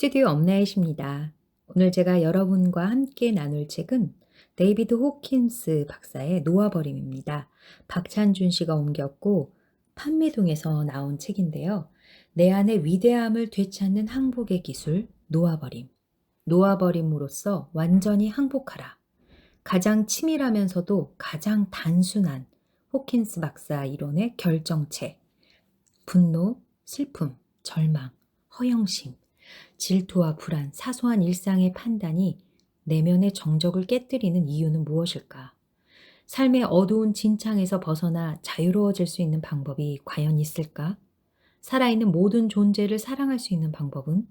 스튜디오 업나잇입니다. 오늘 제가 여러분과 함께 나눌 책은 데이비드 호킨스 박사의 놓아버림입니다. 박찬준 씨가 옮겼고 판매동에서 나온 책인데요. 내 안의 위대함을 되찾는 항복의 기술, 놓아버림. 놓아버림으로써 완전히 항복하라. 가장 치밀하면서도 가장 단순한 호킨스 박사 이론의 결정체. 분노, 슬픔, 절망, 허영심, 질투와 불안, 사소한 일상의 판단이 내면의 정적을 깨뜨리는 이유는 무엇일까? 삶의 어두운 진창에서 벗어나 자유로워질 수 있는 방법이 과연 있을까? 살아있는 모든 존재를 사랑할 수 있는 방법은?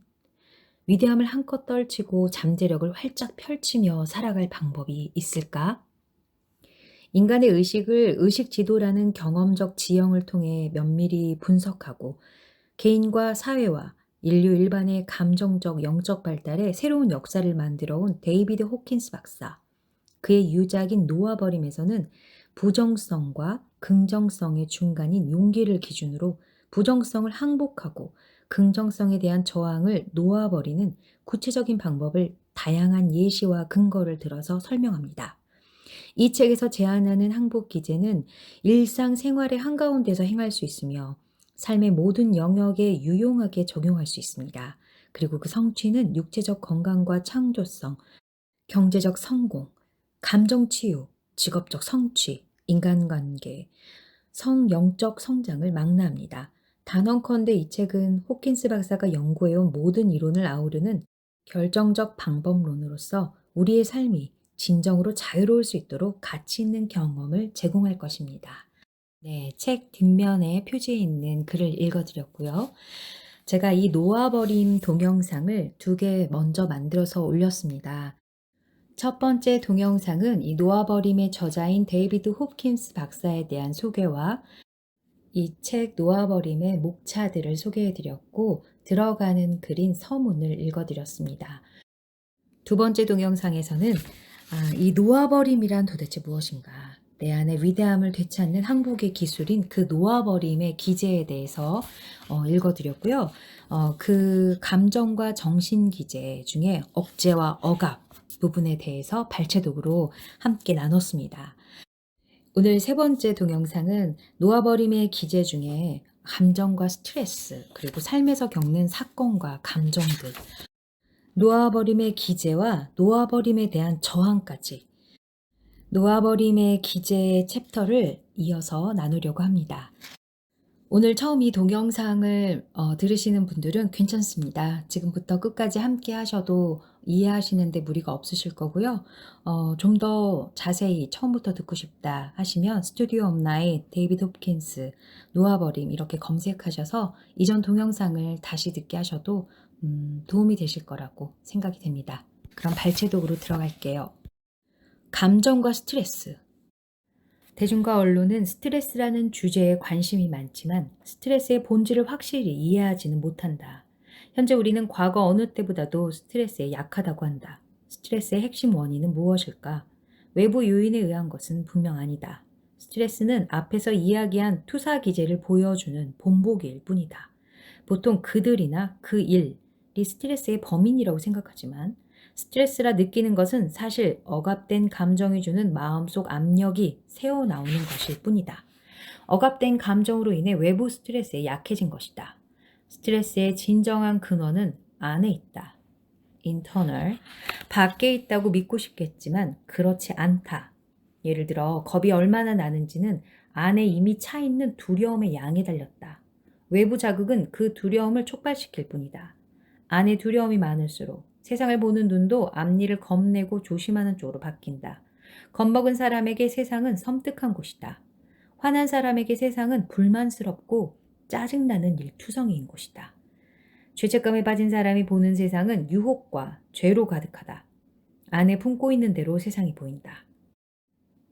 위대함을 한껏 떨치고 잠재력을 활짝 펼치며 살아갈 방법이 있을까? 인간의 의식을 의식 지도라는 경험적 지형을 통해 면밀히 분석하고 개인과 사회와 인류 일반의 감정적 영적 발달에 새로운 역사를 만들어 온 데이비드 호킨스 박사. 그의 유작인 놓아버림에서는 부정성과 긍정성의 중간인 용기를 기준으로 부정성을 항복하고 긍정성에 대한 저항을 놓아버리는 구체적인 방법을 다양한 예시와 근거를 들어서 설명합니다. 이 책에서 제안하는 항복 기제는 일상생활의 한가운데서 행할 수 있으며 삶의 모든 영역에 유용하게 적용할 수 있습니다. 그리고 그 성취는 육체적 건강과 창조성, 경제적 성공, 감정 치유, 직업적 성취, 인간관계, 성영적 성장을 망라합니다. 단언컨대 이 책은 호킨스 박사가 연구해온 모든 이론을 아우르는 결정적 방법론으로서 우리의 삶이 진정으로 자유로울 수 있도록 가치 있는 경험을 제공할 것입니다. 네, 책 뒷면에 표지에 있는 글을 읽어드렸고요. 제가 이 놓아버림 동영상을 2개 먼저 만들어서 올렸습니다. 첫 번째 동영상은 이 놓아버림의 저자인 데이비드 홉킨스 박사에 대한 소개와 이 책 놓아버림의 목차들을 소개해드렸고 들어가는 글인 서문을 읽어드렸습니다. 두 번째 동영상에서는 이 놓아버림이란 도대체 무엇인가? 내 안의 위대함을 되찾는 항복의 기술인 그 놓아버림의 기제에 대해서 읽어드렸고요. 그 감정과 정신 기제 중에 억제와 억압 부분에 대해서 발췌독으로 함께 나눴습니다. 오늘 세 번째 동영상은 놓아버림의 기제 중에 감정과 스트레스, 그리고 삶에서 겪는 사건과 감정들, 놓아버림의 기제와 놓아버림에 대한 저항까지 놓아버림의 기제의 챕터를 이어서 나누려고 합니다. 오늘 처음 이 동영상을 들으시는 분들은 괜찮습니다. 지금부터 끝까지 함께 하셔도 이해하시는데 무리가 없으실 거고요. 좀 더 자세히 처음부터 듣고 싶다 하시면 스튜디오 업나잇, 데이비드 홉킨스, 놓아버림 이렇게 검색하셔서 이전 동영상을 다시 듣게 하셔도 도움이 되실 거라고 생각이 됩니다. 그럼 발췌독으로 들어갈게요. 감정과 스트레스. 대중과 언론은 스트레스라는 주제에 관심이 많지만 스트레스의 본질을 확실히 이해하지는 못한다. 현재 우리는 과거 어느 때보다도 스트레스에 약하다고 한다. 스트레스의 핵심 원인은 무엇일까? 외부 요인에 의한 것은 분명 아니다. 스트레스는 앞에서 이야기한 투사 기제를 보여주는 본보기일 뿐이다. 보통 그들이나 그 일이 스트레스의 범인이라고 생각하지만 스트레스라 느끼는 것은 사실 억압된 감정이 주는 마음속 압력이 새어나오는 것일 뿐이다. 억압된 감정으로 인해 외부 스트레스에 약해진 것이다. 스트레스의 진정한 근원은 안에 있다. internal. 밖에 있다고 믿고 싶겠지만 그렇지 않다. 예를 들어 겁이 얼마나 나는지는 안에 이미 차 있는 두려움의 양에 달렸다. 외부 자극은 그 두려움을 촉발시킬 뿐이다. 안에 두려움이 많을수록 세상을 보는 눈도 앞니를 겁내고 조심하는 쪽으로 바뀐다. 겁먹은 사람에게 세상은 섬뜩한 곳이다. 화난 사람에게 세상은 불만스럽고 짜증나는 일투성이인 곳이다. 죄책감에 빠진 사람이 보는 세상은 유혹과 죄로 가득하다. 안에 품고 있는 대로 세상이 보인다.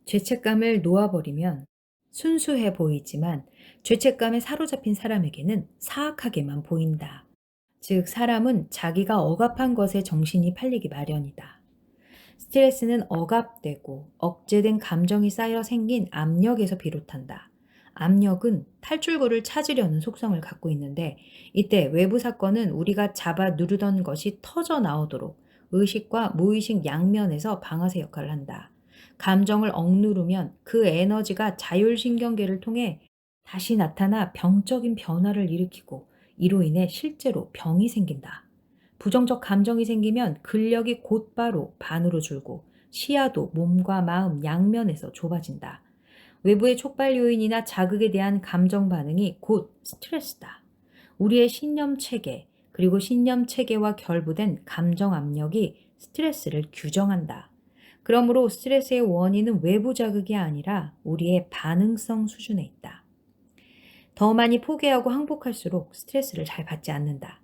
죄책감을 놓아버리면 순수해 보이지만 죄책감에 사로잡힌 사람에게는 사악하게만 보인다. 즉, 사람은 자기가 억압한 것에 정신이 팔리기 마련이다. 스트레스는 억압되고 억제된 감정이 쌓여 생긴 압력에서 비롯한다. 압력은 탈출구를 찾으려는 속성을 갖고 있는데 이때 외부 사건은 우리가 잡아 누르던 것이 터져 나오도록 의식과 무의식 양면에서 방아쇠 역할을 한다. 감정을 억누르면 그 에너지가 자율신경계를 통해 다시 나타나 병적인 변화를 일으키고 이로 인해 실제로 병이 생긴다. 부정적 감정이 생기면 근력이 곧바로 반으로 줄고 시야도 몸과 마음 양면에서 좁아진다. 외부의 촉발 요인이나 자극에 대한 감정 반응이 곧 스트레스다. 우리의 신념 체계, 그리고 신념 체계와 결부된 감정 압력이 스트레스를 규정한다. 그러므로 스트레스의 원인은 외부 자극이 아니라 우리의 반응성 수준에 있다. 더 많이 포기하고 항복할수록 스트레스를 잘 받지 않는다.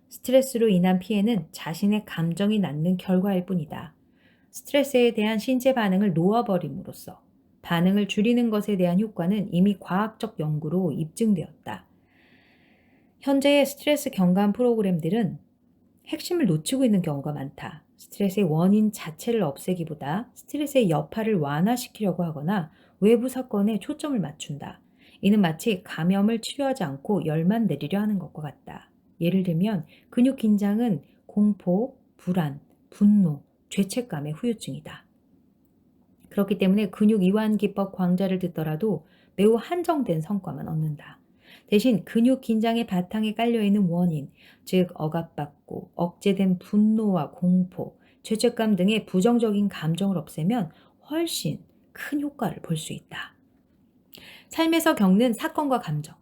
스트레스로 인한 피해는 자신의 감정이 낳는 결과일 뿐이다. 스트레스에 대한 신체 반응을 놓아버림으로써 반응을 줄이는 것에 대한 효과는 이미 과학적 연구로 입증되었다. 현재의 스트레스 경감 프로그램들은 핵심을 놓치고 있는 경우가 많다. 스트레스의 원인 자체를 없애기보다 스트레스의 여파를 완화시키려고 하거나 외부 사건에 초점을 맞춘다. 이는 마치 감염을 치료하지 않고 열만 내리려 하는 것과 같다. 예를 들면 근육 긴장은 공포, 불안, 분노, 죄책감의 후유증이다. 그렇기 때문에 근육 이완 기법 강좌를 듣더라도 매우 한정된 성과만 얻는다. 대신 근육 긴장의 바탕에 깔려있는 원인, 즉 억압받고 억제된 분노와 공포, 죄책감 등의 부정적인 감정을 없애면 훨씬 큰 효과를 볼 수 있다. 삶에서 겪는 사건과 감정,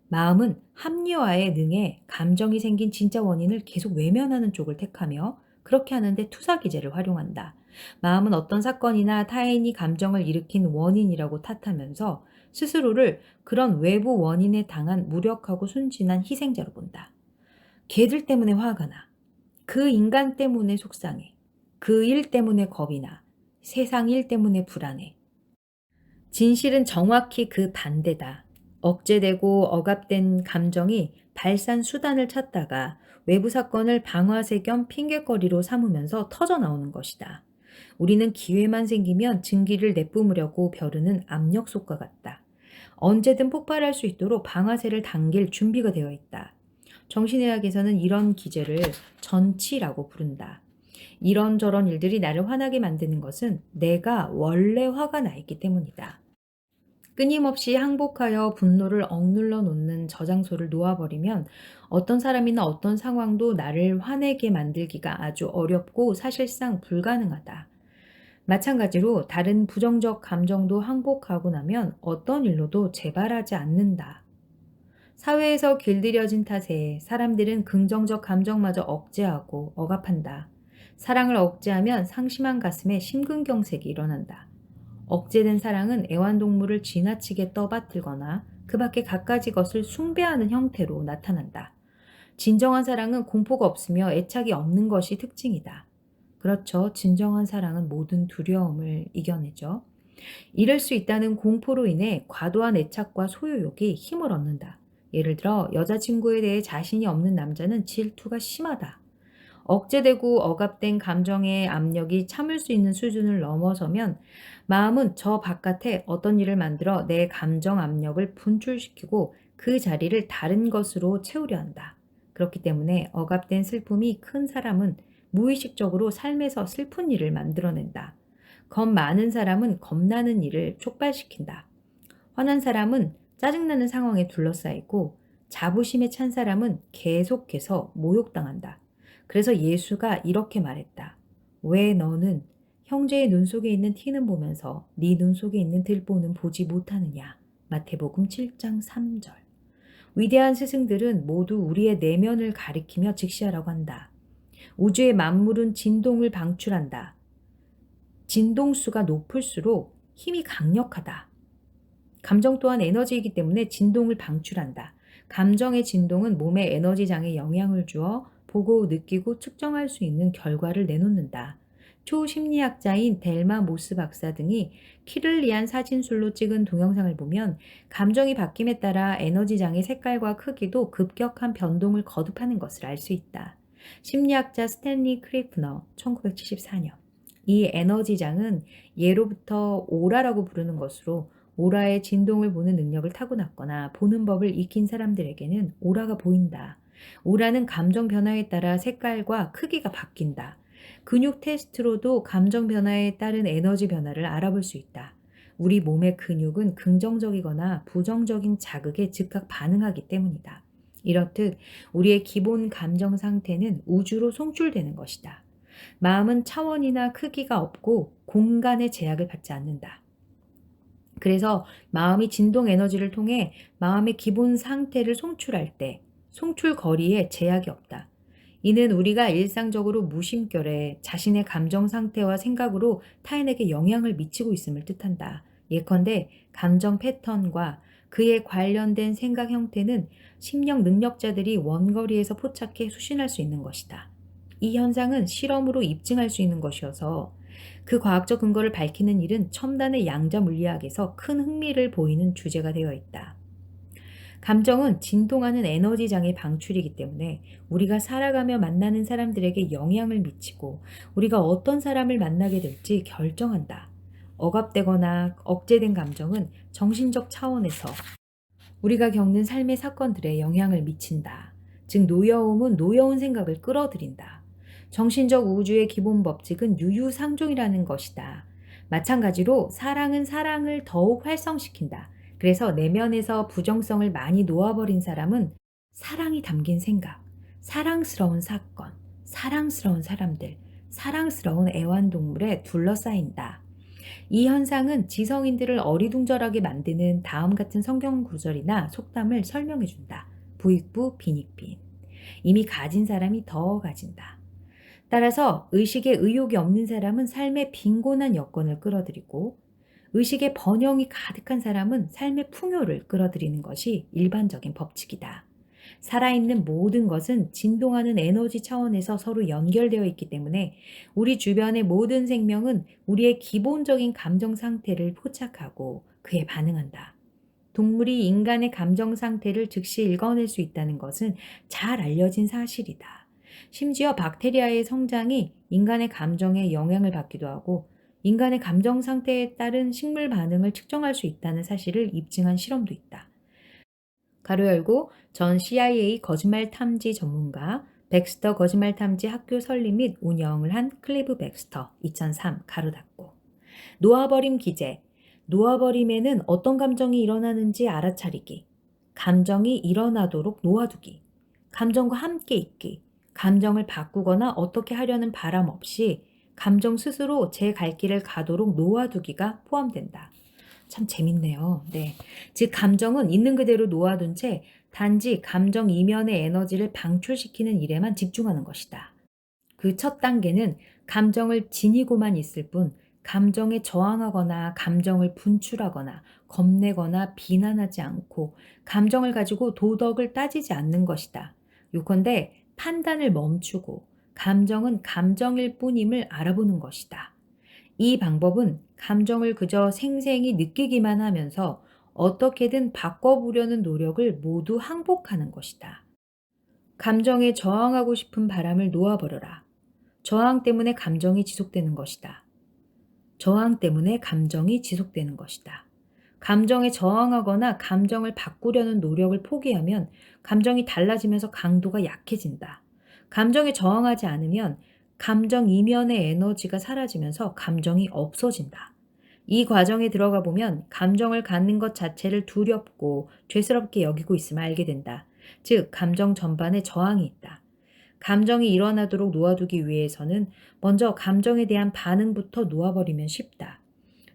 마음은 합리화에 능해 감정이 생긴 진짜 원인을 계속 외면하는 쪽을 택하며 그렇게 하는데 투사기제를 활용한다. 마음은 어떤 사건이나 타인이 감정을 일으킨 원인이라고 탓하면서 스스로를 그런 외부 원인에 당한 무력하고 순진한 희생자로 본다. 걔들 때문에 화가 나. 그 인간 때문에 속상해. 그 일 때문에 겁이 나. 세상 일 때문에 불안해. 진실은 정확히 그 반대다. 억제되고 억압된 감정이 발산 수단을 찾다가 외부 사건을 방아쇠 겸 핑곗거리로 삼으면서 터져 나오는 것이다. 우리는 기회만 생기면 증기를 내뿜으려고 벼르는 압력솥과 같다. 언제든 폭발할 수 있도록 방아쇠를 당길 준비가 되어 있다. 정신의학에서는 이런 기제를 전치라고 부른다. 이런저런 일들이 나를 화나게 만드는 것은 내가 원래 화가 나 있기 때문이다. 끊임없이 항복하여 분노를 억눌러 놓는 저장소를 놓아버리면 어떤 사람이나 어떤 상황도 나를 화내게 만들기가 아주 어렵고 사실상 불가능하다. 마찬가지로 다른 부정적 감정도 항복하고 나면 어떤 일로도 재발하지 않는다. 사회에서 길들여진 탓에 사람들은 긍정적 감정마저 억제하고 억압한다. 사랑을 억제하면 상심한 가슴에 심근경색이 일어난다. 억제된 사랑은 애완동물을 지나치게 떠받들거나 그 밖에 갖가지 것을 숭배하는 형태로 나타난다. 진정한 사랑은 공포가 없으며 애착이 없는 것이 특징이다. 그렇죠. 진정한 사랑은 모든 두려움을 이겨내죠. 이럴 수 있다는 공포로 인해 과도한 애착과 소유욕이 힘을 얻는다. 예를 들어 여자친구에 대해 자신이 없는 남자는 질투가 심하다. 억제되고 억압된 감정의 압력이 참을 수 있는 수준을 넘어서면 마음은 저 바깥에 어떤 일을 만들어 내 감정 압력을 분출시키고 그 자리를 다른 것으로 채우려 한다. 그렇기 때문에 억압된 슬픔이 큰 사람은 무의식적으로 삶에서 슬픈 일을 만들어낸다. 겁 많은 사람은 겁나는 일을 촉발시킨다. 화난 사람은 짜증나는 상황에 둘러싸이고 자부심에 찬 사람은 계속해서 모욕당한다. 그래서 예수가 이렇게 말했다. 왜 너는 형제의 눈 속에 있는 티는 보면서 네 눈 속에 있는 들보는 보지 못하느냐. 마태복음 7장 3절. 위대한 스승들은 모두 우리의 내면을 가리키며 직시하라고 한다. 우주의 만물은 진동을 방출한다. 진동수가 높을수록 힘이 강력하다. 감정 또한 에너지이기 때문에 진동을 방출한다. 감정의 진동은 몸의 에너지장에 영향을 주어 보고 느끼고 측정할 수 있는 결과를 내놓는다. 초심리학자인 델마 모스 박사 등이 키를리안 사진술로 찍은 동영상을 보면 감정이 바뀜에 따라 에너지장의 색깔과 크기도 급격한 변동을 거듭하는 것을 알 수 있다. 심리학자 스탠리 크리프너 1974년. 이 에너지장은 예로부터 오라라고 부르는 것으로 오라의 진동을 보는 능력을 타고났거나 보는 법을 익힌 사람들에게는 오라가 보인다. 오라는 감정 변화에 따라 색깔과 크기가 바뀐다. 근육 테스트로도 감정 변화에 따른 에너지 변화를 알아볼 수 있다. 우리 몸의 근육은 긍정적이거나 부정적인 자극에 즉각 반응하기 때문이다. 이렇듯 우리의 기본 감정 상태는 우주로 송출되는 것이다. 마음은 차원이나 크기가 없고 공간의 제약을 받지 않는다. 그래서 마음이 진동 에너지를 통해 마음의 기본 상태를 송출할 때 송출 거리에 제약이 없다. 이는 우리가 일상적으로 무심결에 자신의 감정 상태와 생각으로 타인에게 영향을 미치고 있음을 뜻한다. 예컨대 감정 패턴과 그에 관련된 생각 형태는 심령 능력자들이 원거리에서 포착해 수신할 수 있는 것이다. 이 현상은 실험으로 입증할 수 있는 것이어서 그 과학적 근거를 밝히는 일은 첨단의 양자 물리학에서 큰 흥미를 보이는 주제가 되어 있다. 감정은 진동하는 에너지장의 방출이기 때문에 우리가 살아가며 만나는 사람들에게 영향을 미치고 우리가 어떤 사람을 만나게 될지 결정한다. 억압되거나 억제된 감정은 정신적 차원에서 우리가 겪는 삶의 사건들에 영향을 미친다. 즉 노여움은 노여운 생각을 끌어들인다. 정신적 우주의 기본 법칙은 유유상종이라는 것이다. 마찬가지로 사랑은 사랑을 더욱 활성시킨다. 그래서 내면에서 부정성을 많이 놓아버린 사람은 사랑이 담긴 생각, 사랑스러운 사건, 사랑스러운 사람들, 사랑스러운 애완동물에 둘러싸인다. 이 현상은 지성인들을 어리둥절하게 만드는 다음 같은 성경 구절이나 속담을 설명해 준다. 부익부 빈익빈. 이미 가진 사람이 더 가진다. 따라서 의식에 의욕이 없는 사람은 삶의 빈곤한 여건을 끌어들이고 의식의 번영이 가득한 사람은 삶의 풍요를 끌어들이는 것이 일반적인 법칙이다. 살아있는 모든 것은 진동하는 에너지 차원에서 서로 연결되어 있기 때문에 우리 주변의 모든 생명은 우리의 기본적인 감정 상태를 포착하고 그에 반응한다. 동물이 인간의 감정 상태를 즉시 읽어낼 수 있다는 것은 잘 알려진 사실이다. 심지어 박테리아의 성장이 인간의 감정에 영향을 받기도 하고 인간의 감정 상태에 따른 식물 반응을 측정할 수 있다는 사실을 입증한 실험도 있다. 가로 열고 전 CIA 거짓말 탐지 전문가 백스터 거짓말 탐지 학교 설립 및 운영을 한 클리브 백스터 2003 가로 닫고 놓아버림 기제 놓아버림에는 어떤 감정이 일어나는지 알아차리기 감정이 일어나도록 놓아두기 감정과 함께 있기 감정을 바꾸거나 어떻게 하려는 바람 없이 감정 스스로 제 갈 길을 가도록 놓아두기가 포함된다. 참 재밌네요. 네. 즉 감정은 있는 그대로 놓아둔 채 단지 감정 이면의 에너지를 방출시키는 일에만 집중하는 것이다. 그 첫 단계는 감정을 지니고만 있을 뿐 감정에 저항하거나 감정을 분출하거나 겁내거나 비난하지 않고 감정을 가지고 도덕을 따지지 않는 것이다. 요컨대 판단을 멈추고 감정은 감정일 뿐임을 알아보는 것이다. 이 방법은 감정을 그저 생생히 느끼기만 하면서 어떻게든 바꿔보려는 노력을 모두 항복하는 것이다. 감정에 저항하고 싶은 바람을 놓아버려라. 저항 때문에 감정이 지속되는 것이다. 저항 때문에 감정이 지속되는 것이다. 감정에 저항하거나 감정을 바꾸려는 노력을 포기하면 감정이 달라지면서 강도가 약해진다. 감정에 저항하지 않으면 감정 이면의 에너지가 사라지면서 감정이 없어진다. 이 과정에 들어가 보면 감정을 갖는 것 자체를 두렵고 죄스럽게 여기고 있음을 알게 된다. 즉, 감정 전반에 저항이 있다. 감정이 일어나도록 놓아두기 위해서는 먼저 감정에 대한 반응부터 놓아버리면 쉽다.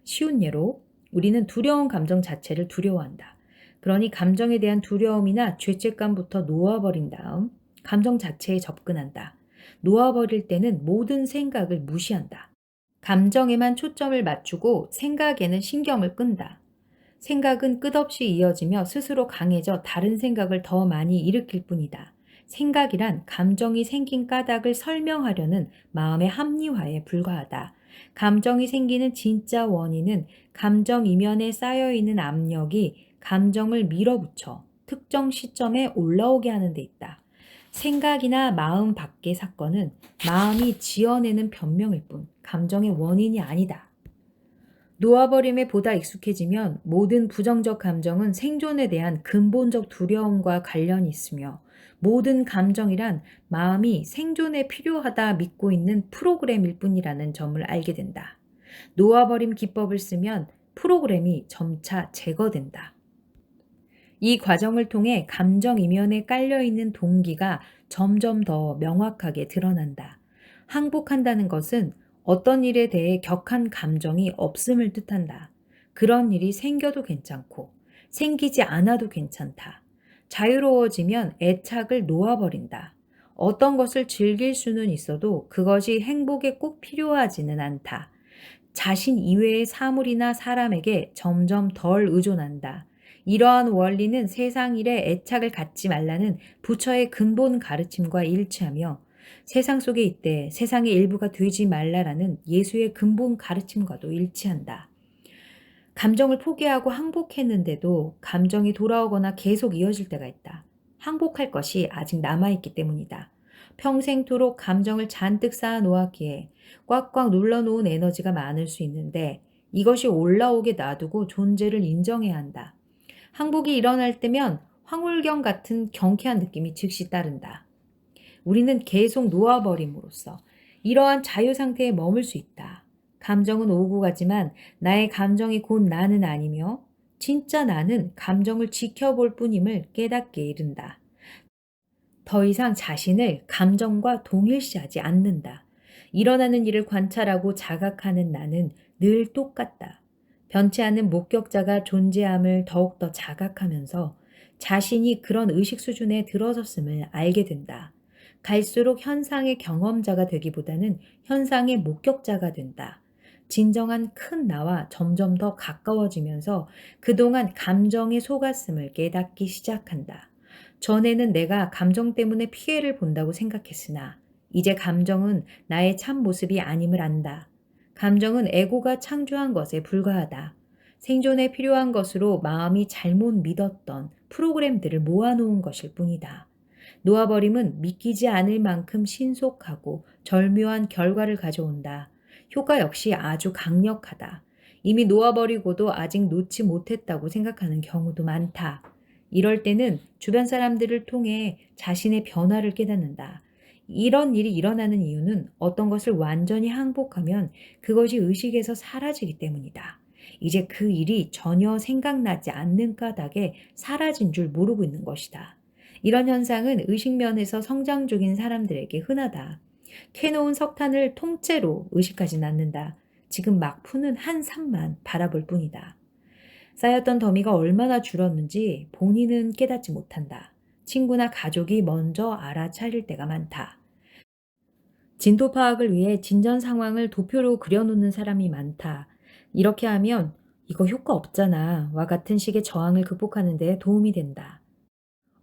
쉬운 예로 우리는 두려운 감정 자체를 두려워한다. 그러니 감정에 대한 두려움이나 죄책감부터 놓아버린 다음 감정 자체에 접근한다. 놓아버릴 때는 모든 생각을 무시한다. 감정에만 초점을 맞추고 생각에는 신경을 끈다. 생각은 끝없이 이어지며 스스로 강해져 다른 생각을 더 많이 일으킬 뿐이다. 생각이란 감정이 생긴 까닭을 설명하려는 마음의 합리화에 불과하다. 감정이 생기는 진짜 원인은 감정 이면에 쌓여있는 압력이 감정을 밀어붙여 특정 시점에 올라오게 하는 데 있다. 생각이나 마음 밖의 사건은 마음이 지어내는 변명일 뿐 감정의 원인이 아니다. 놓아버림에 보다 익숙해지면 모든 부정적 감정은 생존에 대한 근본적 두려움과 관련이 있으며 모든 감정이란 마음이 생존에 필요하다 믿고 있는 프로그램일 뿐이라는 점을 알게 된다. 놓아버림 기법을 쓰면 프로그램이 점차 제거된다. 이 과정을 통해 감정 이면에 깔려 있는 동기가 점점 더 명확하게 드러난다. 항복한다는 것은 어떤 일에 대해 격한 감정이 없음을 뜻한다. 그런 일이 생겨도 괜찮고 생기지 않아도 괜찮다. 자유로워지면 애착을 놓아버린다. 어떤 것을 즐길 수는 있어도 그것이 행복에 꼭 필요하지는 않다. 자신 이외의 사물이나 사람에게 점점 덜 의존한다. 이러한 원리는 세상 일에 애착을 갖지 말라는 부처의 근본 가르침과 일치하며 세상 속에 있되 세상의 일부가 되지 말라라는 예수의 근본 가르침과도 일치한다. 감정을 포기하고 항복했는데도 감정이 돌아오거나 계속 이어질 때가 있다. 항복할 것이 아직 남아있기 때문이다. 평생토록 감정을 잔뜩 쌓아 놓았기에 꽉꽉 눌러놓은 에너지가 많을 수 있는데 이것이 올라오게 놔두고 존재를 인정해야 한다. 항복이 일어날 때면 황홀경 같은 경쾌한 느낌이 즉시 따른다. 우리는 계속 놓아버림으로써 이러한 자유 상태에 머물 수 있다. 감정은 오고 가지만 나의 감정이 곧 나는 아니며 진짜 나는 감정을 지켜볼 뿐임을 깨닫게 이른다. 더 이상 자신을 감정과 동일시하지 않는다. 일어나는 일을 관찰하고 자각하는 나는 늘 똑같다. 변치 않는 목격자가 존재함을 더욱더 자각하면서 자신이 그런 의식 수준에 들어섰음을 알게 된다. 갈수록 현상의 경험자가 되기보다는 현상의 목격자가 된다. 진정한 큰 나와 점점 더 가까워지면서 그동안 감정에 속았음을 깨닫기 시작한다. 전에는 내가 감정 때문에 피해를 본다고 생각했으나 이제 감정은 나의 참 모습이 아님을 안다. 감정은 에고가 창조한 것에 불과하다. 생존에 필요한 것으로 마음이 잘못 믿었던 프로그램들을 모아놓은 것일 뿐이다. 놓아버림은 믿기지 않을 만큼 신속하고 절묘한 결과를 가져온다. 효과 역시 아주 강력하다. 이미 놓아버리고도 아직 놓지 못했다고 생각하는 경우도 많다. 이럴 때는 주변 사람들을 통해 자신의 변화를 깨닫는다. 이런 일이 일어나는 이유는 어떤 것을 완전히 항복하면 그것이 의식에서 사라지기 때문이다. 이제 그 일이 전혀 생각나지 않는 까닭에 사라진 줄 모르고 있는 것이다. 이런 현상은 의식면에서 성장 중인 사람들에게 흔하다. 캐놓은 석탄을 통째로 의식하진 않는다. 지금 막 푸는 한 산만 바라볼 뿐이다. 쌓였던 더미가 얼마나 줄었는지 본인은 깨닫지 못한다. 친구나 가족이 먼저 알아차릴 때가 많다. 진도 파악을 위해 진전 상황을 도표로 그려놓는 사람이 많다. 이렇게 하면 이거 효과 없잖아 와 같은 식의 저항을 극복하는 데 도움이 된다.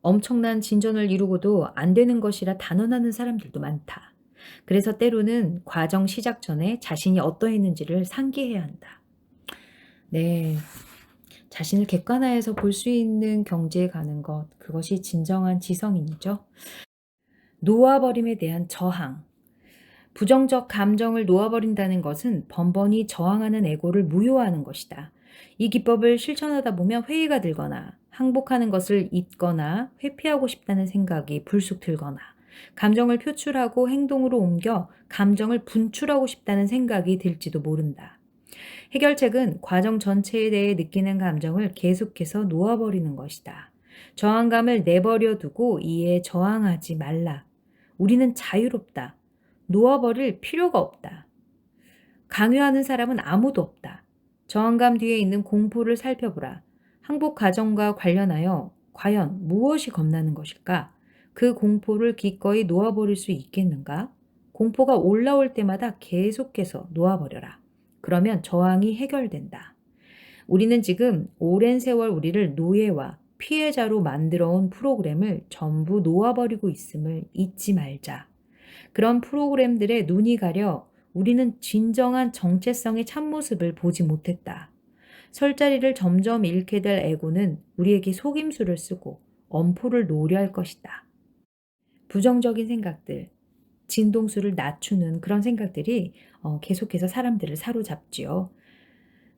엄청난 진전을 이루고도 안 되는 것이라 단언하는 사람들도 많다. 그래서 때로는 과정 시작 전에 자신이 어떠했는지를 상기해야 한다. 네. 자신을 객관화해서 볼 수 있는 경지에 가는 것, 그것이 진정한 지성인이죠. 놓아버림에 대한 저항. 부정적 감정을 놓아버린다는 것은 번번이 저항하는 에고를 무효화하는 것이다. 이 기법을 실천하다 보면 회의가 들거나 항복하는 것을 잊거나 회피하고 싶다는 생각이 불쑥 들거나 감정을 표출하고 행동으로 옮겨 감정을 분출하고 싶다는 생각이 들지도 모른다. 해결책은 과정 전체에 대해 느끼는 감정을 계속해서 놓아버리는 것이다. 저항감을 내버려 두고 이에 저항하지 말라. 우리는 자유롭다. 놓아버릴 필요가 없다. 강요하는 사람은 아무도 없다. 저항감 뒤에 있는 공포를 살펴보라. 항복 과정과 관련하여 과연 무엇이 겁나는 것일까? 그 공포를 기꺼이 놓아버릴 수 있겠는가? 공포가 올라올 때마다 계속해서 놓아버려라. 그러면 저항이 해결된다. 우리는 지금 오랜 세월 우리를 노예와 피해자로 만들어 온 프로그램을 전부 놓아버리고 있음을 잊지 말자. 그런 프로그램들의 눈이 가려 우리는 진정한 정체성의 참모습을 보지 못했다. 설 자리를 점점 잃게 될 에고는 우리에게 속임수를 쓰고 엄포를 놓으려 할 것이다. 부정적인 생각들, 진동수를 낮추는 그런 생각들이 계속해서 사람들을 사로잡지요.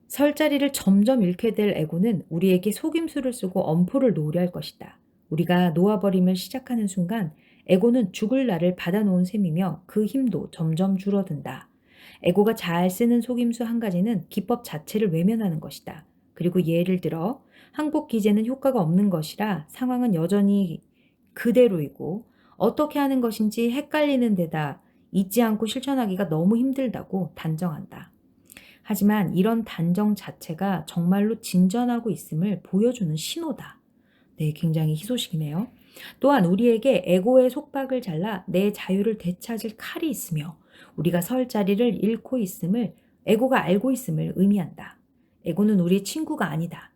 설 자리를 점점 잃게 될 에고는 우리에게 속임수를 쓰고 엄포를 놓으려 할 것이다. 우리가 놓아버림을 시작하는 순간 에고는 죽을 날을 받아놓은 셈이며 그 힘도 점점 줄어든다. 에고가 잘 쓰는 속임수 한 가지는 기법 자체를 외면하는 것이다. 그리고 예를 들어 항복 기제는 효과가 없는 것이라 상황은 여전히 그대로이고 어떻게 하는 것인지 헷갈리는 데다 잊지 않고 실천하기가 너무 힘들다고 단정한다. 하지만 이런 단정 자체가 정말로 진전하고 있음을 보여주는 신호다. 네, 굉장히 희소식이네요. 또한 우리에게 에고의 속박을 잘라 내 자유를 되찾을 칼이 있으며 우리가 설 자리를 잃고 있음을 에고가 알고 있음을 의미한다. 에고는 우리의 친구가 아니다.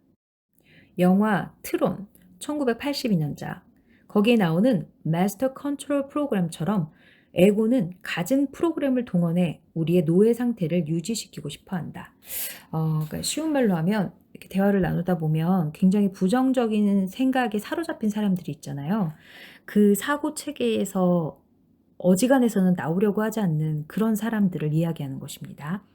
영화 트론 1982년작 거기에 나오는 마스터 컨트롤 프로그램처럼 에고는 갖은 프로그램을 동원해 우리의 노예 상태를 유지시키고 싶어 한다. 그러니까 쉬운 말로 하면 이렇게 대화를 나누다 보면 굉장히 부정적인 생각에 사로잡힌 사람들이 있잖아요. 그 사고 체계에서 어지간해서는 나오려고 하지 않는 그런 사람들을 이야기하는 것입니다.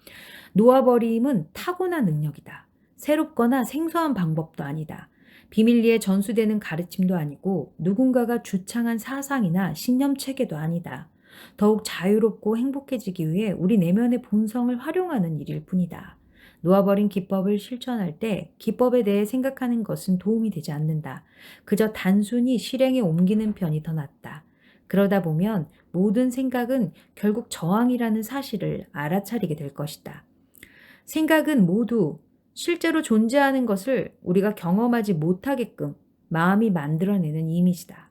놓아버림은 타고난 능력이다. 새롭거나 생소한 방법도 아니다. 비밀리에 전수되는 가르침도 아니고 누군가가 주창한 사상이나 신념 체계도 아니다. 더욱 자유롭고 행복해지기 위해 우리 내면의 본성을 활용하는 일일 뿐이다. 놓아버린 기법을 실천할 때 기법에 대해 생각하는 것은 도움이 되지 않는다. 그저 단순히 실행에 옮기는 편이 더 낫다. 그러다 보면 모든 생각은 결국 저항이라는 사실을 알아차리게 될 것이다. 생각은 모두 실제로 존재하는 것을 우리가 경험하지 못하게끔 마음이 만들어내는 이미지다.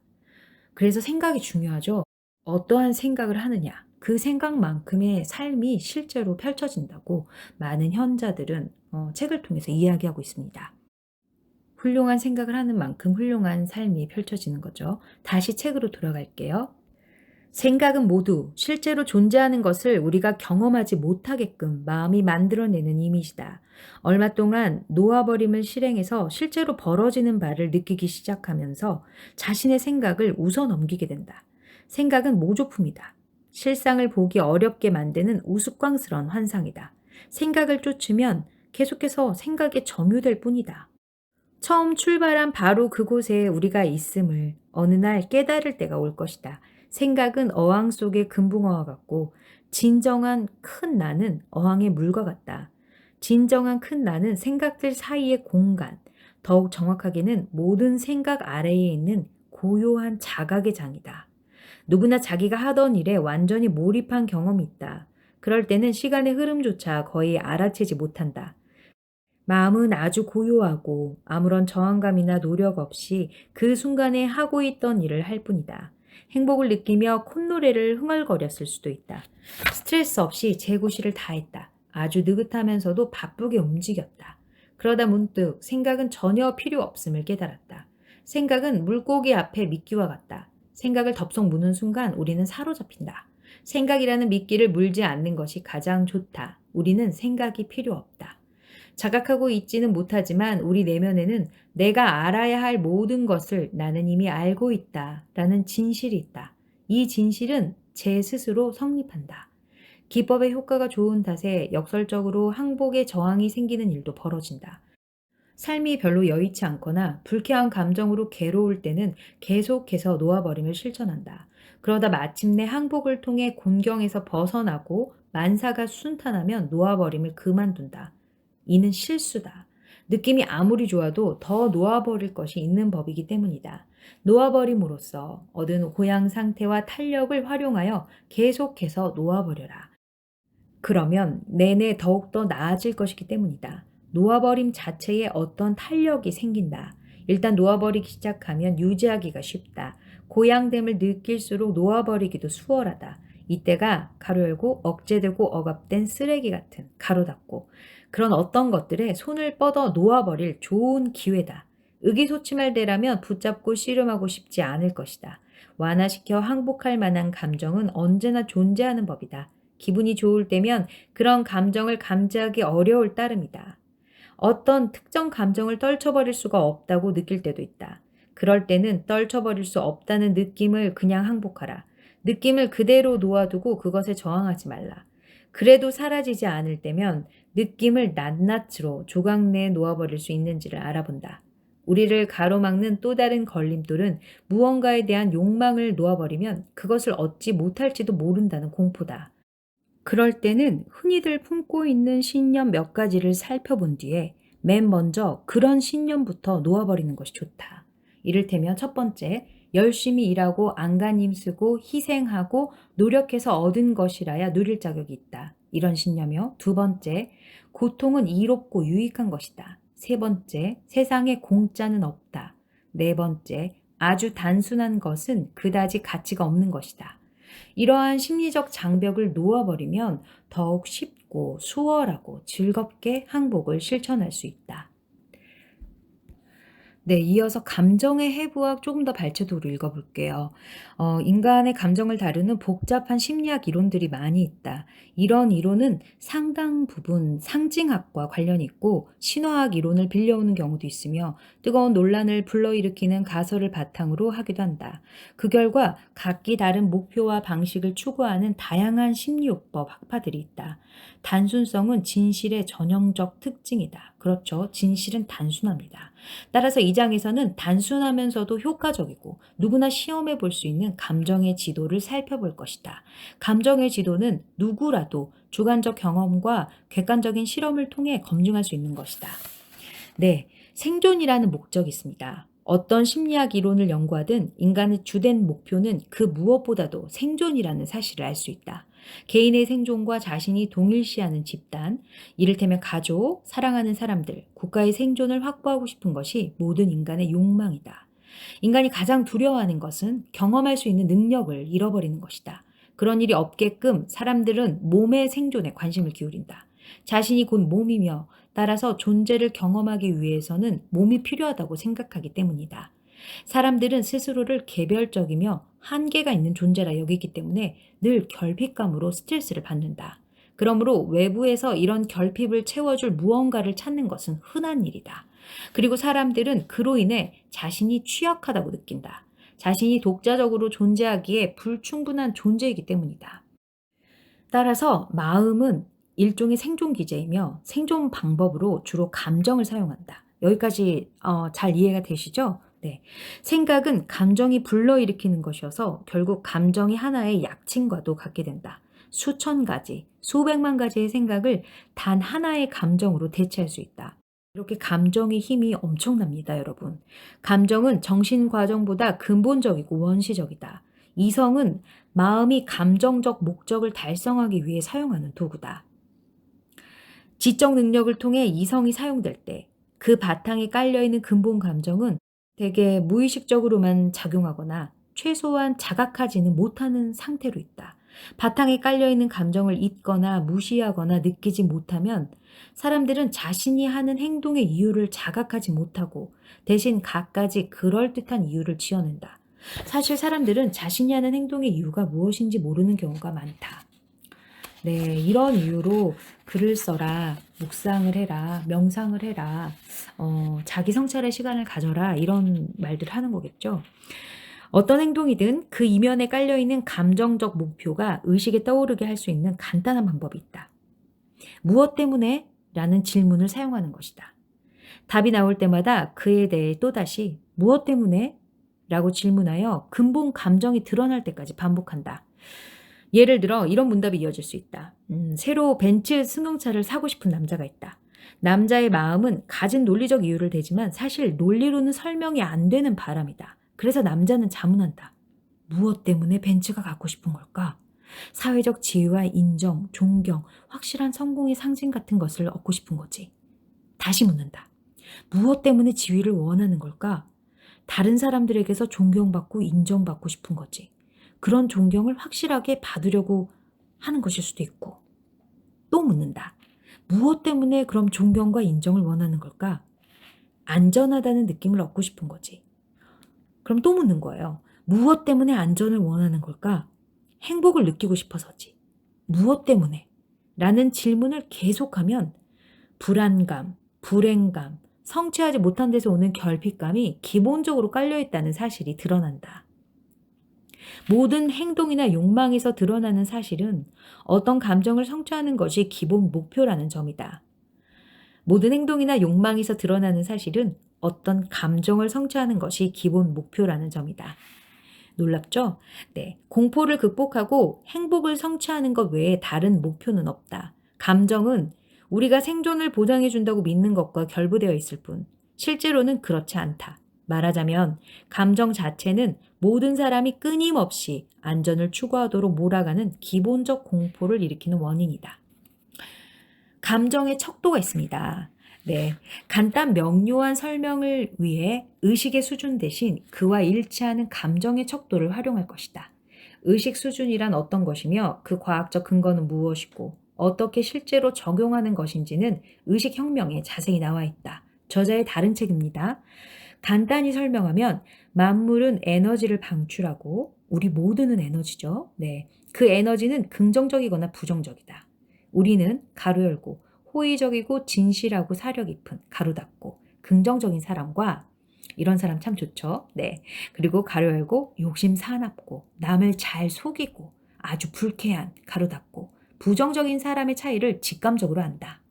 그래서 생각이 중요하죠. 어떠한 생각을 하느냐. 그 생각만큼의 삶이 실제로 펼쳐진다고 많은 현자들은 책을 통해서 이야기하고 있습니다. 훌륭한 생각을 하는 만큼 훌륭한 삶이 펼쳐지는 거죠. 다시 책으로 돌아갈게요. 생각은 모두 실제로 존재하는 것을 우리가 경험하지 못하게끔 마음이 만들어내는 이미지다. 얼마 동안 놓아버림을 실행해서 실제로 벌어지는 바를 느끼기 시작하면서 자신의 생각을 웃어 넘기게 된다. 생각은 모조품이다. 실상을 보기 어렵게 만드는 우스꽝스러운 환상이다. 생각을 쫓으면 계속해서 생각에 점유될 뿐이다. 처음 출발한 바로 그곳에 우리가 있음을 어느 날 깨달을 때가 올 것이다. 생각은 어항 속의 금붕어와 같고 진정한 큰 나는 어항의 물과 같다. 진정한 큰 나는 생각들 사이의 공간, 더욱 정확하게는 모든 생각 아래에 있는 고요한 자각의 장이다. 누구나 자기가 하던 일에 완전히 몰입한 경험이 있다. 그럴 때는 시간의 흐름조차 거의 알아채지 못한다. 마음은 아주 고요하고 아무런 저항감이나 노력 없이 그 순간에 하고 있던 일을 할 뿐이다. 행복을 느끼며 콧노래를 흥얼거렸을 수도 있다. 스트레스 없이 재고시를 다했다. 아주 느긋하면서도 바쁘게 움직였다. 그러다 문득 생각은 전혀 필요 없음을 깨달았다. 생각은 물고기 앞에 미끼와 같다. 생각을 덥석 무는 순간 우리는 사로잡힌다. 생각이라는 미끼를 물지 않는 것이 가장 좋다. 우리는 생각이 필요 없다. 자각하고 있지는 못하지만 우리 내면에는 내가 알아야 할 모든 것을 나는 이미 알고 있다 라는 진실이 있다. 이 진실은 제 스스로 성립한다. 기법의 효과가 좋은 탓에 역설적으로 항복에 저항이 생기는 일도 벌어진다. 삶이 별로 여의치 않거나 불쾌한 감정으로 괴로울 때는 계속해서 놓아버림을 실천한다. 그러다 마침내 항복을 통해 곤경에서 벗어나고 만사가 순탄하면 놓아버림을 그만둔다. 이는 실수다. 느낌이 아무리 좋아도 더 놓아버릴 것이 있는 법이기 때문이다. 놓아버림으로써 얻은 고양 상태와 탄력을 활용하여 계속해서 놓아버려라. 그러면 내내 더욱더 나아질 것이기 때문이다. 놓아버림 자체에 어떤 탄력이 생긴다. 일단 놓아버리기 시작하면 유지하기가 쉽다. 고양됨을 느낄수록 놓아버리기도 수월하다. 이때가 가로 열고 억제되고 억압된 쓰레기 같은 가로 닫고 그런 어떤 것들에 손을 뻗어 놓아버릴 좋은 기회다. 의기소침할 때라면 붙잡고 씨름하고 싶지 않을 것이다. 완화시켜 항복할 만한 감정은 언제나 존재하는 법이다. 기분이 좋을 때면 그런 감정을 감지하기 어려울 따름이다. 어떤 특정 감정을 떨쳐버릴 수가 없다고 느낄 때도 있다. 그럴 때는 떨쳐버릴 수 없다는 느낌을 그냥 항복하라. 느낌을 그대로 놓아두고 그것에 저항하지 말라. 그래도 사라지지 않을 때면 느낌을 낱낱으로 조각 내에 놓아버릴 수 있는지를 알아본다. 우리를 가로막는 또 다른 걸림돌은 무언가에 대한 욕망을 놓아버리면 그것을 얻지 못할지도 모른다는 공포다. 그럴 때는 흔히들 품고 있는 신념 몇 가지를 살펴본 뒤에 맨 먼저 그런 신념부터 놓아버리는 것이 좋다. 이를테면 첫 번째, 열심히 일하고 안간 힘쓰고 희생하고 노력해서 얻은 것이라야 누릴 자격이 있다. 이런 신념이요. 두 번째, 고통은 이롭고 유익한 것이다. 세 번째, 세상에 공짜는 없다. 네 번째, 아주 단순한 것은 그다지 가치가 없는 것이다. 이러한 심리적 장벽을 놓아버리면 더욱 쉽고 수월하고 즐겁게 항복을 실천할 수 있다. 네, 이어서 감정의 해부학 조금 더 발췌도로 읽어볼게요. 인간의 감정을 다루는 복잡한 심리학 이론들이 많이 있다. 이런 이론은 상당 부분 상징학과 관련이 있고 신화학 이론을 빌려오는 경우도 있으며 뜨거운 논란을 불러일으키는 가설을 바탕으로 하기도 한다. 그 결과 각기 다른 목표와 방식을 추구하는 다양한 심리요법 학파들이 있다. 단순성은 진실의 전형적 특징이다. 그렇죠. 진실은 단순합니다. 따라서 이 장에서는 단순하면서도 효과적이고 누구나 시험해 볼 수 있는 감정의 지도를 살펴볼 것이다. 감정의 지도는 누구라도 주관적 경험과 객관적인 실험을 통해 검증할 수 있는 것이다. 네, 생존이라는 목적이 있습니다. 어떤 심리학 이론을 연구하든 인간의 주된 목표는 그 무엇보다도 생존이라는 사실을 알 수 있다. 개인의 생존과 자신이 동일시하는 집단, 이를테면 가족, 사랑하는 사람들, 국가의 생존을 확보하고 싶은 것이 모든 인간의 욕망이다. 인간이 가장 두려워하는 것은 경험할 수 있는 능력을 잃어버리는 것이다. 그런 일이 없게끔 사람들은 몸의 생존에 관심을 기울인다. 자신이 곧 몸이며 따라서 존재를 경험하기 위해서는 몸이 필요하다고 생각하기 때문이다. 사람들은 스스로를 개별적이며 한계가 있는 존재라 여기기 때문에 늘 결핍감으로 스트레스를 받는다. 그러므로 외부에서 이런 결핍을 채워줄 무언가를 찾는 것은 흔한 일이다. 그리고 사람들은 그로 인해 자신이 취약하다고 느낀다. 자신이 독자적으로 존재하기에 불충분한 존재이기 때문이다. 따라서 마음은 일종의 생존 기제이며 생존 방법으로 주로 감정을 사용한다. 여기까지 잘 이해가 되시죠? 네. 생각은 감정이 불러일으키는 것이어서 결국 감정이 하나의 약칭과도 같게 된다. 수천 가지, 수백만 가지의 생각을 단 하나의 감정으로 대체할 수 있다. 이렇게 감정의 힘이 엄청납니다, 여러분. 감정은 정신 과정보다 근본적이고 원시적이다. 이성은 마음이 감정적 목적을 달성하기 위해 사용하는 도구다. 지적 능력을 통해 이성이 사용될 때 그 바탕에 깔려있는 근본 감정은 대개 무의식적으로만 작용하거나 최소한 자각하지는 못하는 상태로 있다. 바탕에 깔려있는 감정을 잊거나 무시하거나 느끼지 못하면 사람들은 자신이 하는 행동의 이유를 자각하지 못하고 대신 갖가지 그럴듯한 이유를 지어낸다. 사실 사람들은 자신이 하는 행동의 이유가 무엇인지 모르는 경우가 많다. 네, 이런 이유로 글을 써라, 묵상을 해라, 명상을 해라, 자기 성찰의 시간을 가져라, 이런 말들을 하는 거겠죠. 어떤 행동이든 그 이면에 깔려있는 감정적 목표가 의식에 떠오르게 할 수 있는 간단한 방법이 있다. 무엇 때문에? 라는 질문을 사용하는 것이다. 답이 나올 때마다 그에 대해 또다시 무엇 때문에? 라고 질문하여 근본 감정이 드러날 때까지 반복한다. 예를 들어 이런 문답이 이어질 수 있다. 새로 벤츠 승용차를 사고 싶은 남자가 있다. 남자의 마음은 가진 논리적 이유를 대지만 사실 논리로는 설명이 안 되는 바람이다. 그래서 남자는 자문한다. 무엇 때문에 벤츠가 갖고 싶은 걸까? 사회적 지위와 인정, 존경, 확실한 성공의 상징 같은 것을 얻고 싶은 거지. 다시 묻는다. 무엇 때문에 지위를 원하는 걸까? 다른 사람들에게서 존경받고 인정받고 싶은 거지. 그런 존경을 확실하게 받으려고 하는 것일 수도 있고. 또 묻는다. 무엇 때문에 그럼 존경과 인정을 원하는 걸까? 안전하다는 느낌을 얻고 싶은 거지. 그럼 또 묻는 거예요. 무엇 때문에 안전을 원하는 걸까? 행복을 느끼고 싶어서지. 무엇 때문에? 라는 질문을 계속하면 불안감, 불행감, 성취하지 못한 데서 오는 결핍감이 기본적으로 깔려있다는 사실이 드러난다. 모든 행동이나 욕망에서 드러나는 사실은 어떤 감정을 성취하는 것이 기본 목표라는 점이다. 모든 행동이나 욕망에서 드러나는 사실은 어떤 감정을 성취하는 것이 기본 목표라는 점이다. 놀랍죠? 네. 공포를 극복하고 행복을 성취하는 것 외에 다른 목표는 없다. 감정은 우리가 생존을 보장해 준다고 믿는 것과 결부되어 있을 뿐, 실제로는 그렇지 않다. 말하자면 감정 자체는 모든 사람이 끊임없이 안전을 추구하도록 몰아가는 기본적 공포를 일으키는 원인이다. 감정의 척도가 있습니다. 네. 간단 명료한 설명을 위해 의식의 수준 대신 그와 일치하는 감정의 척도를 활용할 것이다. 의식 수준이란 어떤 것이며 그 과학적 근거는 무엇이고 어떻게 실제로 적용하는 것인지는 의식혁명에 자세히 나와 있다. 저자의 다른 책입니다. 간단히 설명하면 만물은 에너지를 방출하고 우리 모두는 에너지죠. 네. 그 에너지는 긍정적이거나 부정적이다. 우리는 가로 열고 호의적이고 진실하고 사려 깊은 가로 닫고 긍정적인 사람과 이런 사람 참 좋죠. 네. 그리고 가로 열고 욕심 사납고 남을 잘 속이고 아주 불쾌한 가로 닫고 부정적인 사람의 차이를 직감적으로 안다.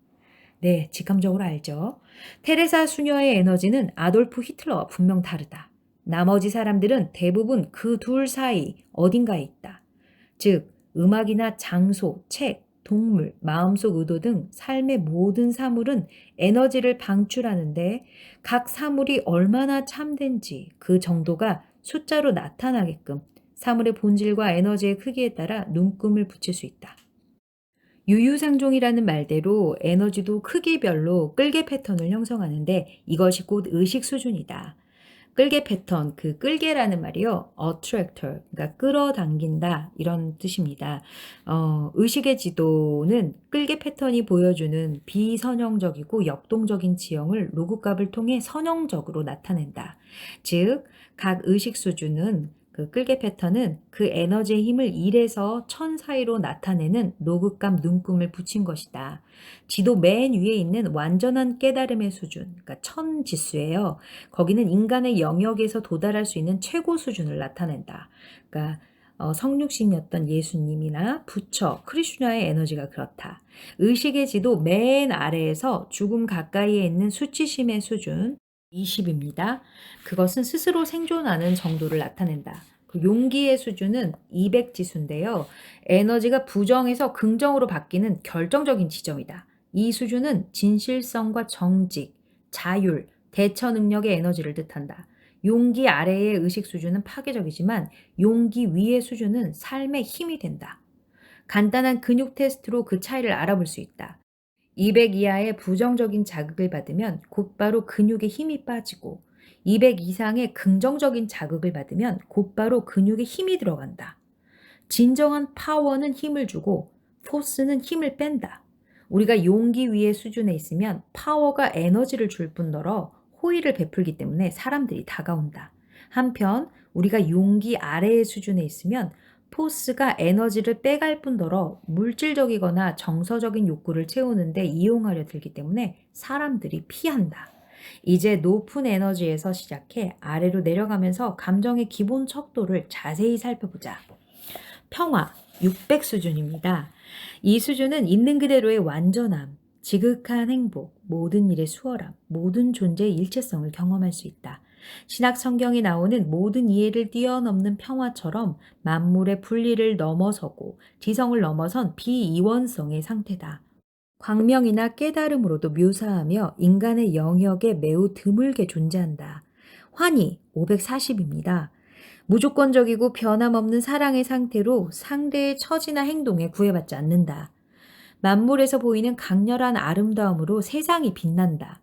네, 직감적으로 알죠. 테레사 수녀의 에너지는 아돌프 히틀러와 분명 다르다. 나머지 사람들은 대부분 그 둘 사이 어딘가에 있다. 즉, 음악이나 장소, 책, 동물, 마음속 의도 등 삶의 모든 사물은 에너지를 방출하는데 각 사물이 얼마나 참된지 그 정도가 숫자로 나타나게끔 사물의 본질과 에너지의 크기에 따라 눈금을 붙일 수 있다. 유유상종이라는 말대로 에너지도 크기별로 끌개 패턴을 형성하는데 이것이 곧 의식 수준이다. 끌개 패턴, 그 끌개라는 말이요. attractor, 그러니까 끌어당긴다 이런 뜻입니다. 의식의 지도는 끌개 패턴이 보여주는 비선형적이고 역동적인 지형을 로그값을 통해 선형적으로 나타낸다. 즉, 각 의식 수준은 그 끌개 패턴은 그 에너지의 힘을 1에서 1000 사이로 나타내는 로그값 눈금을 붙인 것이다. 지도 맨 위에 있는 완전한 깨달음의 수준, 그러니까 1000 지수예요. 거기는 인간의 영역에서 도달할 수 있는 최고 수준을 나타낸다. 그러니까 성육신이었던 예수님이나 부처, 크리슈나의 에너지가 그렇다. 의식의 지도 맨 아래에서 죽음 가까이에 있는 수치심의 수준, 20입니다. 그것은 스스로 생존하는 정도를 나타낸다. 그 용기의 수준은 200지수인데요. 에너지가 부정에서 긍정으로 바뀌는 결정적인 지점이다. 이 수준은 진실성과 정직, 자율, 대처 능력의 에너지를 뜻한다. 용기 아래의 의식 수준은 파괴적이지만 용기 위의 수준은 삶의 힘이 된다. 간단한 근육 테스트로 그 차이를 알아볼 수 있다. 200 이하의 부정적인 자극을 받으면 곧바로 근육에 힘이 빠지고 200 이상의 긍정적인 자극을 받으면 곧바로 근육에 힘이 들어간다. 진정한 파워는 힘을 주고 포스는 힘을 뺀다. 우리가 용기 위의 수준에 있으면 파워가 에너지를 줄 뿐더러 호의를 베풀기 때문에 사람들이 다가온다. 한편 우리가 용기 아래의 수준에 있으면 포스가 에너지를 빼갈 뿐더러 물질적이거나 정서적인 욕구를 채우는데 이용하려 들기 때문에 사람들이 피한다. 이제 높은 에너지에서 시작해 아래로 내려가면서 감정의 기본 척도를 자세히 살펴보자. 평화, 600 수준입니다. 이 수준은 있는 그대로의 완전함, 지극한 행복, 모든 일의 수월함, 모든 존재의 일체성을 경험할 수 있다. 신약 성경에 나오는 모든 이해를 뛰어넘는 평화처럼 만물의 분리를 넘어서고 지성을 넘어선 비이원성의 상태다. 광명이나 깨달음으로도 묘사하며 인간의 영역에 매우 드물게 존재한다. 환희, 540입니다. 무조건적이고 변함없는 사랑의 상태로 상대의 처지나 행동에 구애받지 않는다. 만물에서 보이는 강렬한 아름다움으로 세상이 빛난다.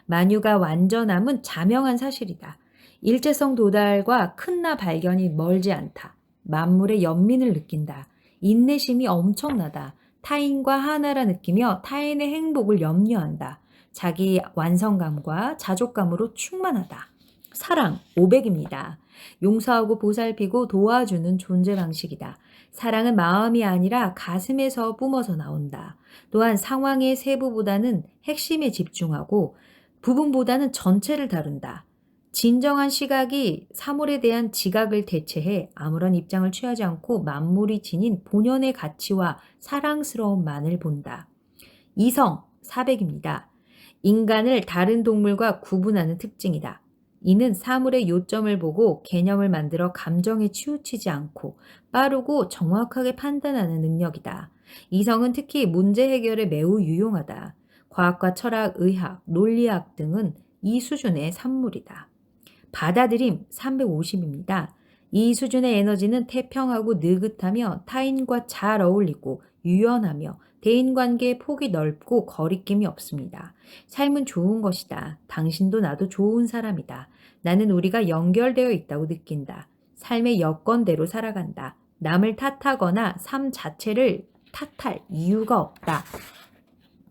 만유가 완전함은 자명한 사실이다. 일체성 도달과 큰 나 발견이 멀지 않다. 만물의 연민을 느낀다. 인내심이 엄청나다. 타인과 하나라 느끼며 타인의 행복을 염려한다. 자기 완성감과 자족감으로 충만하다. 사랑 500입니다. 용서하고 보살피고 도와주는 존재 방식이다. 사랑은 마음이 아니라 가슴에서 뿜어서 나온다. 또한 상황의 세부보다는 핵심에 집중하고 부분보다는 전체를 다룬다. 진정한 시각이 사물에 대한 지각을 대체해 아무런 입장을 취하지 않고 만물이 지닌 본연의 가치와 사랑스러움만을 본다. 이성, 사백입니다. 인간을 다른 동물과 구분하는 특징이다. 이는 사물의 요점을 보고 개념을 만들어 감정에 치우치지 않고 빠르고 정확하게 판단하는 능력이다. 이성은 특히 문제 해결에 매우 유용하다. 과학과 철학, 의학, 논리학 등은 이 수준의 산물이다. 받아들임 350입니다. 이 수준의 에너지는 태평하고 느긋하며 타인과 잘 어울리고 유연하며 대인관계의 폭이 넓고 거리낌이 없습니다. 삶은 좋은 것이다. 당신도 나도 좋은 사람이다. 나는 우리가 연결되어 있다고 느낀다. 삶의 여건대로 살아간다. 남을 탓하거나 삶 자체를 탓할 이유가 없다.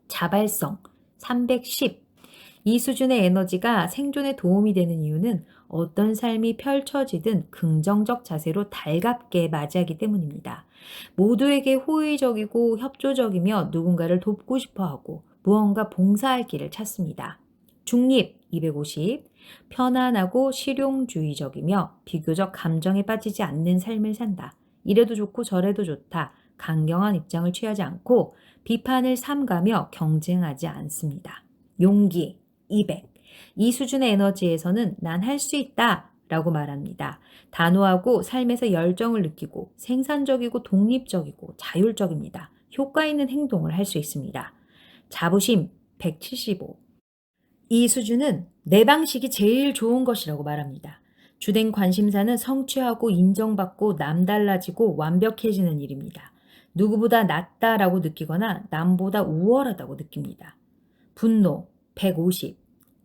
자발성 310. 이 수준의 에너지가 생존에 도움이 되는 이유는 어떤 삶이 펼쳐지든 긍정적 자세로 달갑게 맞이하기 때문입니다. 모두에게 호의적이고 협조적이며 누군가를 돕고 싶어 하고 무언가 봉사할 길을 찾습니다. 중립 250. 편안하고 실용주의적이며 비교적 감정에 빠지지 않는 삶을 산다. 이래도 좋고 저래도 좋다. 강경한 입장을 취하지 않고 비판을 삼가며 경쟁하지 않습니다. 용기 200. 이 수준의 에너지에서는 난 할 수 있다 라고 말합니다. 단호하고 삶에서 열정을 느끼고 생산적이고 독립적이고 자율적입니다. 효과 있는 행동을 할 수 있습니다. 자부심 175. 이 수준은 내 방식이 제일 좋은 것이라고 말합니다. 주된 관심사는 성취하고 인정받고 남달라지고 완벽해지는 일입니다. 누구보다 낫다라고 느끼거나 남보다 우월하다고 느낍니다. 분노 150.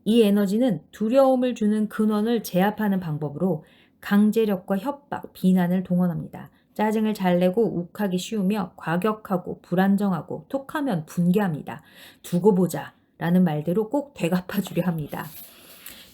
이 에너지는 두려움을 주는 근원을 제압하는 방법으로 강제력과 협박, 비난을 동원합니다. 짜증을 잘 내고 욱하기 쉬우며 과격하고 불안정하고 톡하면 분개합니다. 두고 보자 라는 말대로 꼭 되갚아주려 합니다.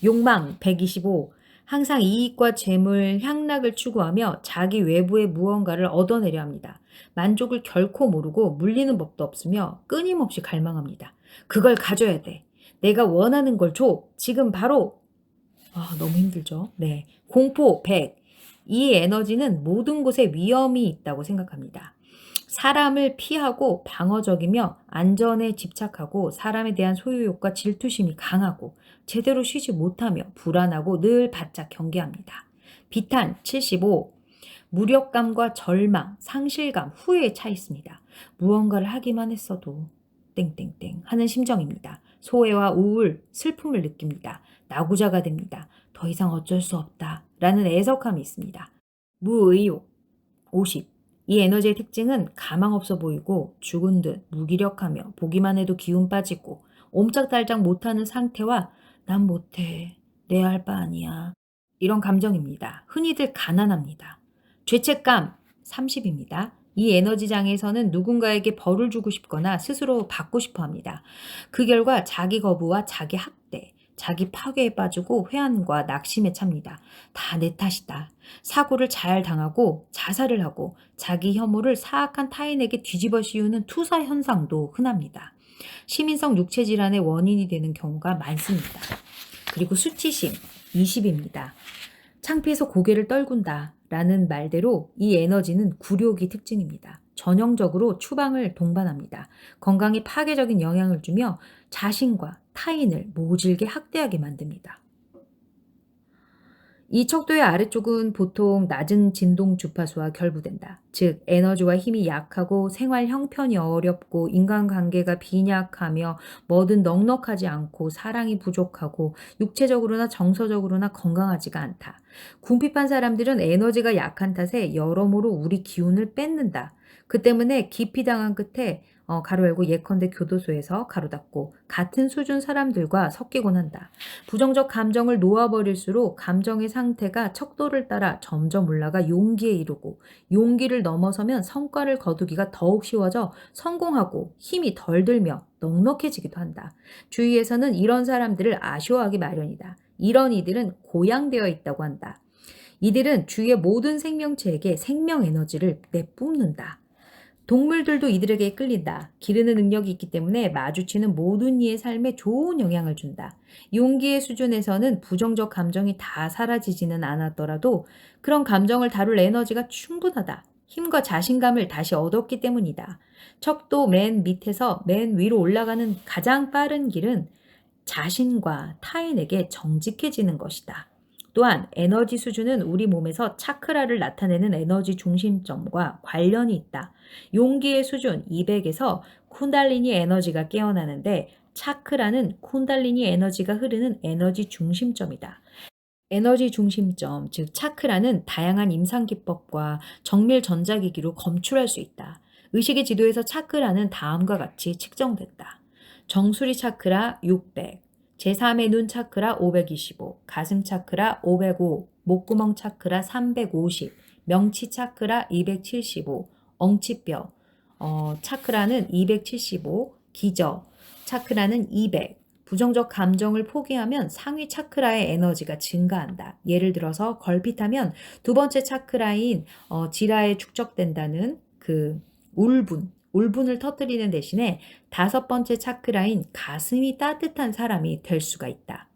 욕망 125. 항상 이익과 재물, 향락을 추구하며 자기 외부의 무언가를 얻어내려 합니다. 만족을 결코 모르고 물리는 법도 없으며 끊임없이 갈망합니다. 그걸 가져야 돼. 내가 원하는 걸 줘. 지금 바로. 너무 힘들죠. 네. 공포 100. 이 에너지는 모든 곳에 위험이 있다고 생각합니다. 사람을 피하고 방어적이며 안전에 집착하고 사람에 대한 소유욕과 질투심이 강하고 제대로 쉬지 못하며 불안하고 늘 바짝 경계합니다. 비탄 75. 무력감과 절망, 상실감, 후회에 차 있습니다. 무언가를 하기만 했어도 땡땡땡 하는 심정입니다. 소외와 우울, 슬픔을 느낍니다. 나구자가 됩니다. 더 이상 어쩔 수 없다 라는 애석함이 있습니다. 무의욕 50. 이 에너지의 특징은 가망 없어 보이고 죽은 듯 무기력하며 보기만 해도 기운 빠지고 옴짝달짝 못하는 상태와 난 못해, 내 할 바 아니야 이런 감정입니다. 흔히들 가난합니다. 죄책감 30입니다. 이 에너지장에서는 누군가에게 벌을 주고 싶거나 스스로 받고 싶어 합니다. 그 결과 자기 거부와 자기 학대, 자기 파괴에 빠지고 회한과 낙심에 찹니다. 다 내 탓이다. 사고를 잘 당하고 자살을 하고 자기 혐오를 사악한 타인에게 뒤집어 씌우는 투사 현상도 흔합니다. 시민성 육체 질환의 원인이 되는 경우가 많습니다. 그리고 수치심 20입니다. 창피해서 고개를 떨군다 라는 말대로 이 에너지는 굴욕이 특징입니다. 전형적으로 추방을 동반합니다. 건강에 파괴적인 영향을 주며 자신과 타인을 모질게 학대하게 만듭니다. 이 척도의 아래쪽은 보통 낮은 진동 주파수와 결부된다. 즉 에너지와 힘이 약하고 생활 형편이 어렵고 인간관계가 빈약하며 뭐든 넉넉하지 않고 사랑이 부족하고 육체적으로나 정서적으로나 건강하지가 않다. 궁핍한 사람들은 에너지가 약한 탓에 여러모로 우리 기운을 뺏는다. 그 때문에 기피 당한 끝에 가로 열고 예컨대 교도소에서 가로 닫고 같은 수준 사람들과 섞이곤 한다. 부정적 감정을 놓아버릴수록 감정의 상태가 척도를 따라 점점 올라가 용기에 이르고 용기를 넘어서면 성과를 거두기가 더욱 쉬워져 성공하고 힘이 덜 들며 넉넉해지기도 한다. 주위에서는 이런 사람들을 아쉬워하기 마련이다. 이런 이들은 고양되어 있다고 한다. 이들은 주위의 모든 생명체에게 생명 에너지를 내뿜는다. 동물들도 이들에게 끌린다. 기르는 능력이 있기 때문에 마주치는 모든 이의 삶에 좋은 영향을 준다. 용기의 수준에서는 부정적 감정이 다 사라지지는 않았더라도 그런 감정을 다룰 에너지가 충분하다. 힘과 자신감을 다시 얻었기 때문이다. 척도 맨 밑에서 맨 위로 올라가는 가장 빠른 길은 자신과 타인에게 정직해지는 것이다. 또한 에너지 수준은 우리 몸에서 차크라를 나타내는 에너지 중심점과 관련이 있다. 용기의 수준 200에서 쿤달리니 에너지가 깨어나는데 차크라는 쿤달리니 에너지가 흐르는 에너지 중심점이다. 에너지 중심점, 즉 차크라는 다양한 임상 기법과 정밀 전자기기로 검출할 수 있다. 의식의 지도에서 차크라는 다음과 같이 측정된다. 정수리 차크라 600, 제3의 눈 차크라 525, 가슴 차크라 505, 목구멍 차크라 350, 명치 차크라 275, 엉치뼈 차크라는 275, 기저 차크라는 200, 부정적 감정을 포기하면 상위 차크라의 에너지가 증가한다. 예를 들어서 걸핏하면 두 번째 차크라인 지라에 축적된다는 그 울분을 터뜨리는 대신에 다섯 번째 차크라인 가슴이 따뜻한 사람이 될 수가 있다.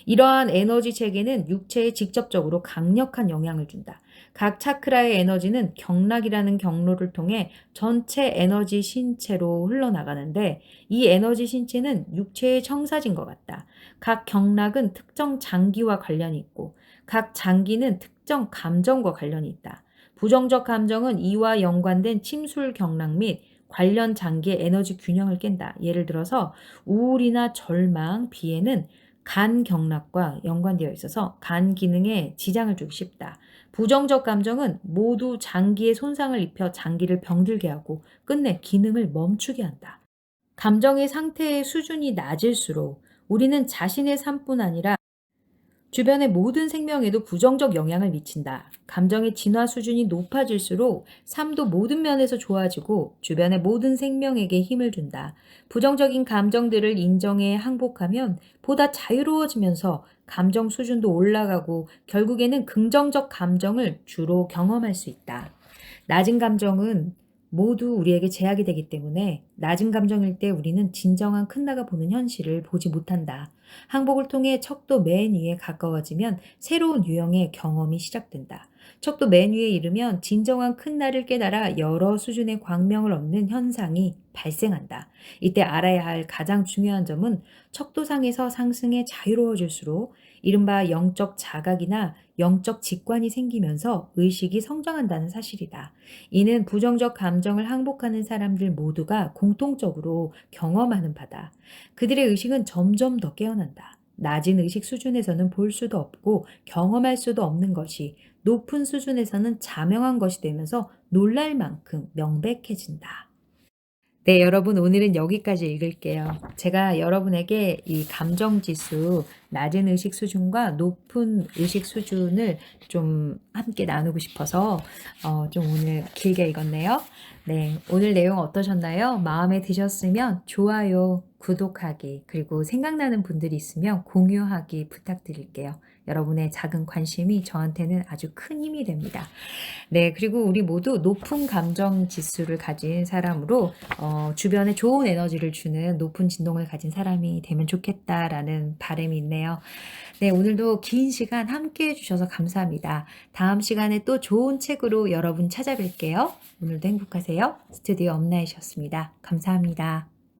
이러한 에너지 체계는 육체에 직접적으로 강력한 영향을 준다. 각 차크라의 에너지는 경락이라는 경로를 통해 전체 에너지 신체로 흘러나가는데 이 에너지 신체는 육체의 청사진과 같다. 각 경락은 특정 장기와 관련이 있고 각 장기는 특정 감정과 관련이 있다. 부정적 감정은 이와 연관된 침술 경락 및 관련 장기의 에너지 균형을 깬다. 예를 들어서 우울이나 절망, 비애는 간 경락과 연관되어 있어서 간 기능에 지장을 주기 쉽다. 부정적 감정은 모두 장기에 손상을 입혀 장기를 병들게 하고 끝내 기능을 멈추게 한다. 감정의 상태의 수준이 낮을수록 우리는 자신의 삶뿐 아니라 주변의 모든 생명에도 부정적 영향을 미친다. 감정의 진화 수준이 높아질수록 삶도 모든 면에서 좋아지고 주변의 모든 생명에게 힘을 준다. 부정적인 감정들을 인정해 항복하면 보다 자유로워지면서 감정 수준도 올라가고 결국에는 긍정적 감정을 주로 경험할 수 있다. 낮은 감정은 모두 우리에게 제약이 되기 때문에 낮은 감정일 때 우리는 진정한 큰나가 보는 현실을 보지 못한다. 항복을 통해 척도 맨 위에 가까워지면 새로운 유형의 경험이 시작된다. 척도 맨 위에 이르면 진정한 큰나를 깨달아 여러 수준의 광명을 얻는 현상이 발생한다. 이때 알아야 할 가장 중요한 점은 척도상에서 상승해 자유로워질수록 이른바 영적 자각이나 영적 직관이 생기면서 의식이 성장한다는 사실이다. 이는 부정적 감정을 항복하는 사람들 모두가 공통적으로 경험하는 바다. 그들의 의식은 점점 더 깨어난다. 낮은 의식 수준에서는 볼 수도 없고 경험할 수도 없는 것이 높은 수준에서는 자명한 것이 되면서 놀랄 만큼 명백해진다. 네, 여러분 오늘은 여기까지 읽을게요. 제가 여러분에게 이 감정 지수, 낮은 의식 수준과 높은 의식 수준을 좀 함께 나누고 싶어서 좀 오늘 길게 읽었네요. 네, 오늘 내용 어떠셨나요? 마음에 드셨으면 좋아요, 구독하기, 그리고 생각나는 분들이 있으면 공유하기 부탁드릴게요. 여러분의 작은 관심이 저한테는 아주 큰 힘이 됩니다. 네, 그리고 우리 모두 높은 감정 지수를 가진 사람으로 주변에 좋은 에너지를 주는 높은 진동을 가진 사람이 되면 좋겠다라는 바람이 있네요. 네, 오늘도 긴 시간 함께 해주셔서 감사합니다. 다음 시간에 또 좋은 책으로 여러분 찾아뵐게요. 오늘도 행복하세요. 스튜디오 엄나이셨습니다. 감사합니다.